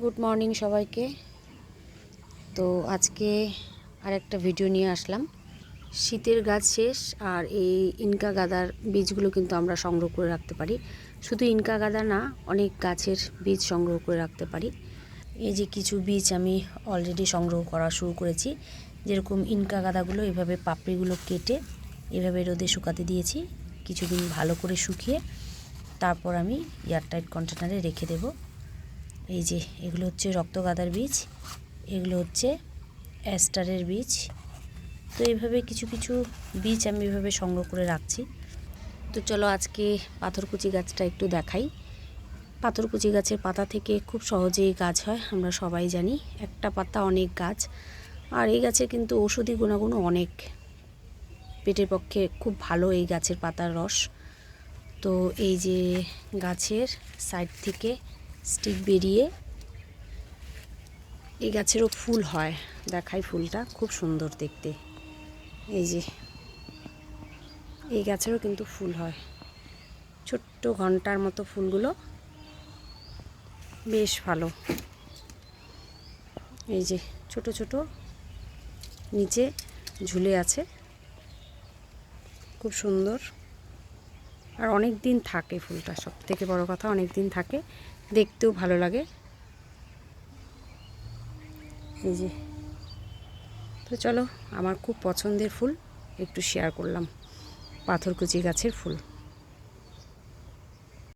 Good morning সবাইকে। তো আজকে আরেকটা ভিডিও নিয়ে আসলাম। শীতের গাছ শেষ, আর এই ইনকা গাদার বীজগুলো কিন্তু আমরা সংগ্রহ করে রাখতে পারি। শুধু ইনকা গাদা না, অনেক গাছের বীজ সংগ্রহ করে রাখতে পারি। এই যে কিছু বীজ আমি অলরেডি সংগ্রহ করা শুরু করেছি। যেরকম ইনকা গাদাগুলো এভাবে পাপড়িগুলো কেটে এভাবে রোদে শুকাতে দিয়েছি। কিছুদিন ভালো করে শুকিয়ে তারপর আমি এয়ারটাইট কন্টেনারে রেখে দেব। এই যে এগুলো হচ্ছে রক্তগাদার বীজ, এগুলো হচ্ছে অ্যাস্টারের বীজ। তো এইভাবে কিছু কিছু বীজ আমি এভাবে সংগ্রহ করে রাখছি। তো চলো আজকে পাথরকুচি গাছটা একটু দেখাই। পাথরকুচি গাছের পাতা থেকে খুব সহজেই গাছ হয়, আমরা সবাই জানি। একটা পাতা অনেক গাছ। আর এই গাছের কিন্তু ঔষধি গুণাগুণও অনেক, পেটের পক্ষে খুব ভালো এই গাছের পাতার রস। তো এই যে গাছের সাইড থেকে স্টিক বেরিয়ে এই গাছেরও ফুল হয়, দেখাই ফুলটা খুব সুন্দর দেখতে। এই যে এই গাছেরও কিন্তু ফুল হয়, ছোট্ট ঘন্টার মতো ফুলগুলো, বেশ ভালো। এই যে ছোট ছোট নিচে ঝুলে আছে, খুব সুন্দর। আর অনেক দিন থাকে ফুলটা, সব থেকে বড় কথা অনেক দিন থাকে, দেখতেও ভালো লাগে। এই যে, তো চলো আমার খুব পছন্দের ফুল একটু শেয়ার করলাম, পাথরকুচি গাছের ফুল।